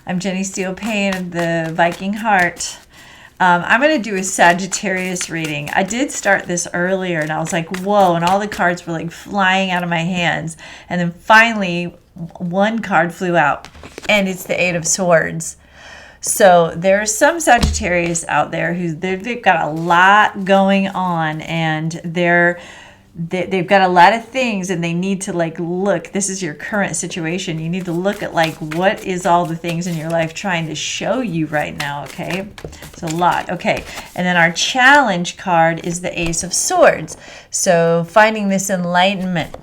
I'm Jenny Steele Payne, the Viking Heart. I'm going to do a Sagittarius reading. I did start this earlier and I was like, whoa, and all the cards were like flying out of my hands. And then finally, one card flew out, and it's the Eight of Swords. So there's some Sagittarius out there they've got a lot going on, and they've got a lot of things, and they need to like look. This is your current situation. You need to look at like what is all the things in your life trying to show you right now. Okay, it's a lot. Okay, and then our challenge card is the Ace of Swords. So finding this enlightenment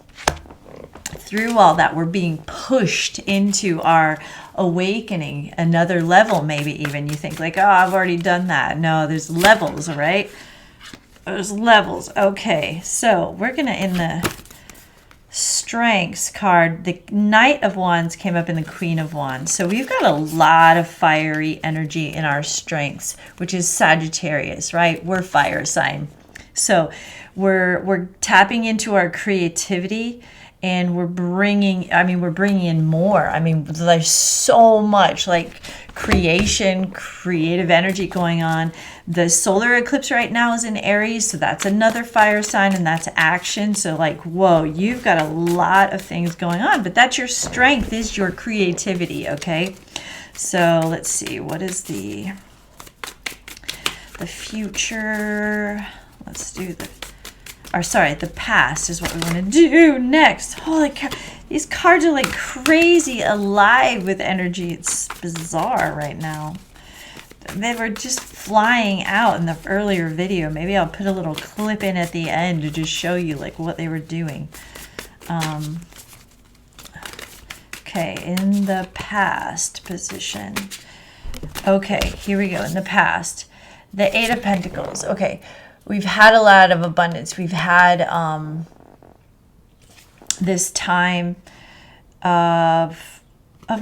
through all that, we're being pushed into our awakening, another level. Maybe even you think like, oh, I've already done that. No, there's levels, right? There's levels. Okay, so we're gonna, in the Strengths card, the Knight of Wands came up in the Queen of Wands. So we've got a lot of fiery energy in our Strengths, which is Sagittarius, right? We're fire sign. So we're tapping into our creativity, and we're bringing in more. I mean, there's so much like creative energy going on. The solar eclipse right now is in Aries, so that's another fire sign, and that's action. So like, whoa, you've got a lot of things going on, but that's your strength, is your creativity, okay? So let's see, what is the future? Let's do the past is what we want to do next. Holy cow, these cards are like crazy alive with energy. It's bizarre right now. They were just flying out in the earlier video. Maybe I'll put a little clip in at the end to just show you like what they were doing. Okay, in the past position. Okay, here we go. In the past, the Eight of Pentacles. Okay. We've had a lot of abundance. We've had this time of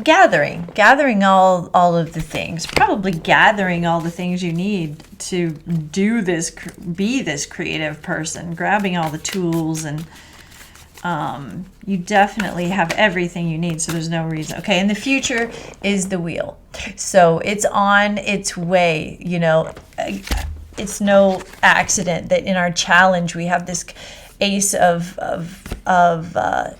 gathering all of the things, probably gathering all the things you need to do this, be this creative person, grabbing all the tools, and you definitely have everything you need, so there's no reason. Okay, and the future is the Wheel. So it's on its way, you know. It's no accident that in our challenge we have this Ace of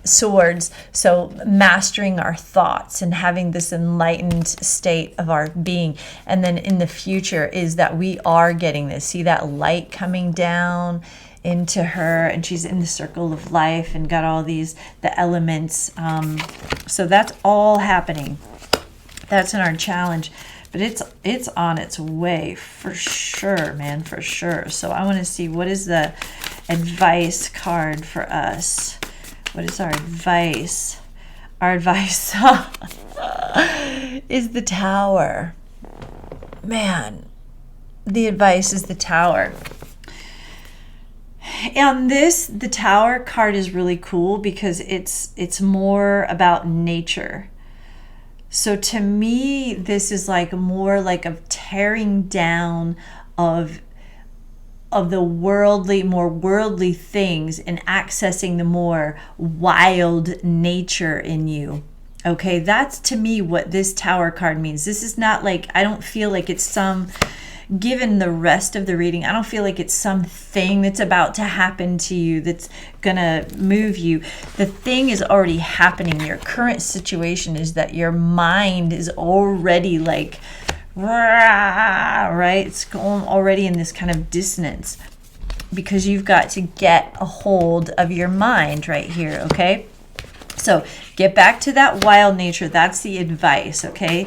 Swords. So mastering our thoughts and having this enlightened state of our being. And then in the future is that we are getting this. See that light coming down into her, and she's in the circle of life and got all the elements. So that's all happening. That's in our challenge. But it's on its way for sure, man, for sure. So I want to see, what is the advice card for us? What is our advice? Our advice is the Tower. Man, the advice is the Tower. And the Tower card is really cool because it's more about nature. So to me, this is like more like a tearing down of the more worldly things, and accessing the more wild nature in you. Okay, that's to me what this Tower card means. This is not like, I don't feel like it's given the rest of the reading, I don't feel like it's something that's about to happen to you that's gonna move you. The thing is already happening. Your current situation is that your mind is already like, right? It's going already in this kind of dissonance, because you've got to get a hold of your mind right here, okay? So get back to that wild nature. That's the advice, okay?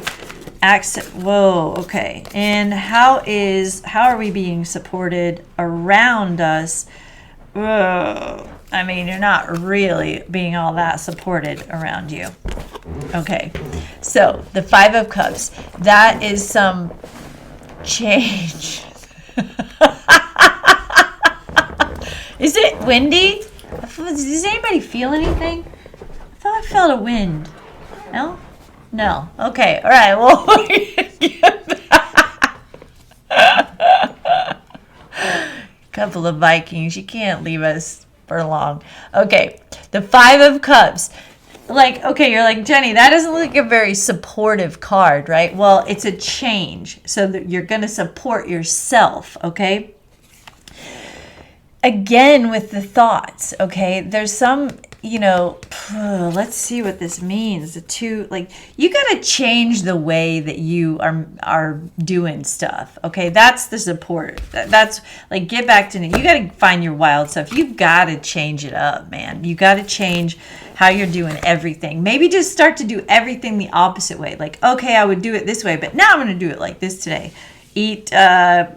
Whoa, okay. And how are we being supported around us? Whoa. I mean, you're not really being all that supported around you. Okay, so the Five of Cups, that is some change. Is it windy? Does anybody feel anything? I thought I felt a wind. No? No. Okay. All right. Well, couple of Vikings. You can't leave us for long. Okay. The Five of Cups. like, okay, you're like, Jenny, that doesn't look like a very supportive card, right? Well, it's a change. So that you're going to support yourself, okay? Again, with the thoughts, okay? There's some, let's see what this means. The two, like, you got to change the way that you are doing stuff, okay? That's the support. That's like, get back to it. You got to find your wild stuff. You've got to change it up, man. You got to change how you're doing everything. Maybe just start to do everything the opposite way. Like, okay, I would do it this way, but now I'm going to do it like this today. Eat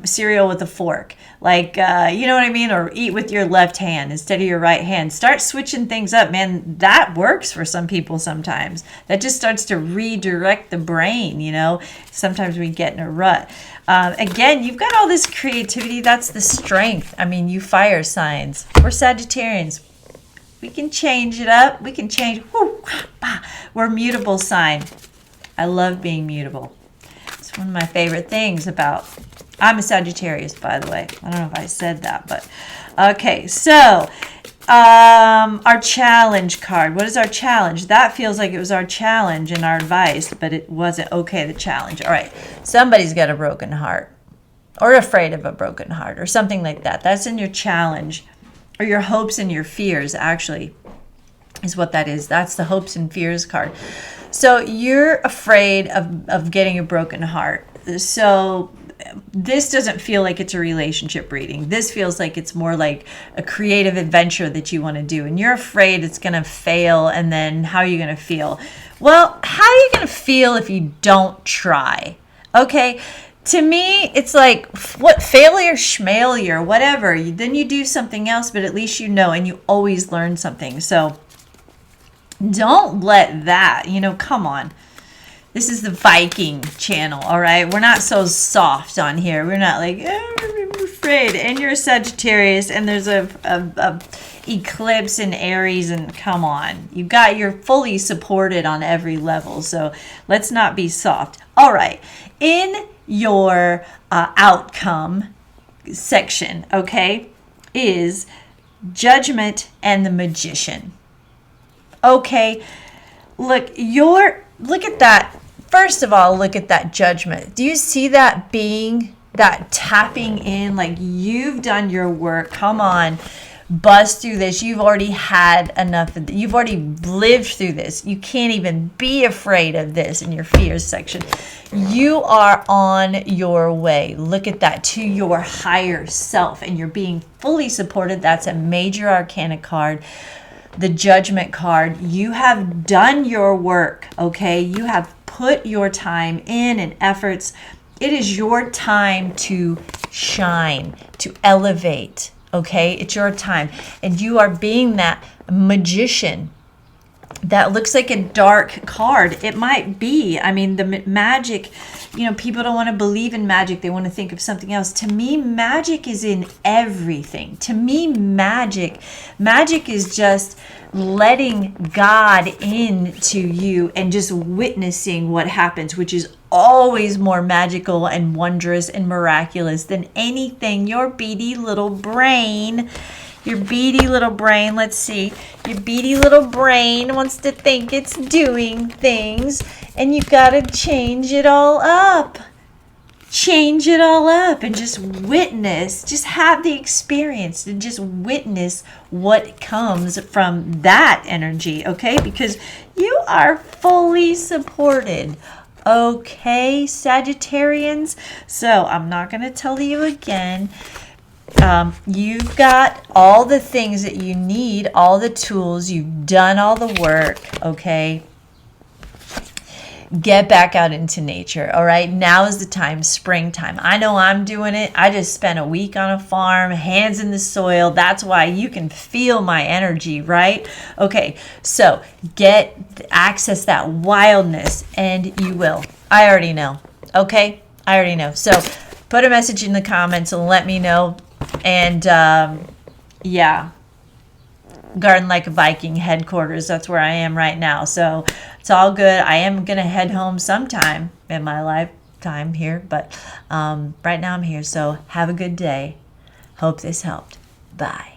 cereal with a fork. Like, you know what I mean? Or eat with your left hand instead of your right hand. Start switching things up, man. That works for some people sometimes. That just starts to redirect the brain, Sometimes we get in a rut. Again, you've got all this creativity. That's the strength. I mean, you fire signs. We're Sagittarians. We can change it up. We can change. We're mutable sign. I love being mutable. It's one of my favorite things about... I'm a Sagittarius, by the way. I don't know if I said that, but... Okay, so... our challenge card. What is our challenge? That feels like it was our challenge and our advice, but it wasn't. Okay, the challenge. All right. Somebody's got a broken heart. Or afraid of a broken heart. Or something like that. That's in your challenge. Or your hopes and your fears, actually, is what that is. That's the hopes and fears card. So you're afraid of getting a broken heart. So this doesn't feel like it's a relationship reading. This feels like it's more like a creative adventure that you want to do. And you're afraid it's going to fail. And then how are you going to feel? Well, how are you going to feel if you don't try? Okay. To me, it's like, what, failure, schmailure, whatever. Then you do something else, but at least you know, and you always learn something. So don't let that, come on. This is the Viking channel, all right? We're not so soft on here. We're not like, I'm afraid. And you're a Sagittarius, and there's a eclipse in Aries, and come on. You're fully supported on every level, so let's not be soft. All right. In your outcome section, okay, is Judgment and the Magician. Okay, look at that. First of all, look at that Judgment. Do you see that being, that tapping in, like you've done your work? Come on. Bust through this. You've already had enough of you've already lived through this. You can't even be afraid of this in your fears section. You are on your way. Look at that, to your higher self, and you're being fully supported. That's a major arcana card. The Judgment card. You have done your work, okay? You have put your time in and efforts. It is your time to shine, to elevate. Okay, it's your time. And you are being that magician. That looks like a dark card. It might be. I mean, the magic, people don't want to believe in magic. They want to think of something else. To me, magic is in everything. To me, magic is just letting God into you and just witnessing what happens, which is always more magical and wondrous and miraculous than anything your beady little brain, let's see, your beady little brain wants to think it's doing things, and you gotta change it all up. Change it all up and just witness, just have the experience and just witness what comes from that energy, okay? Because you are fully supported. Okay, Sagittarians. So I'm not going to tell you again. You've got all the things that you need, all the tools. You've done all the work, okay? Get back out into nature, all right? Now is the time, springtime. I know I'm doing it. I just spent a week on a farm, hands in the soil. That's why you can feel my energy, right? Okay, so access that wildness, and you will. I already know, okay? I already know. So put a message in the comments and let me know. And yeah. Garden Like a Viking headquarters. That's where I am right now. So it's all good. I am going to head home sometime in my lifetime here. But right now I'm here. So have a good day. Hope this helped. Bye.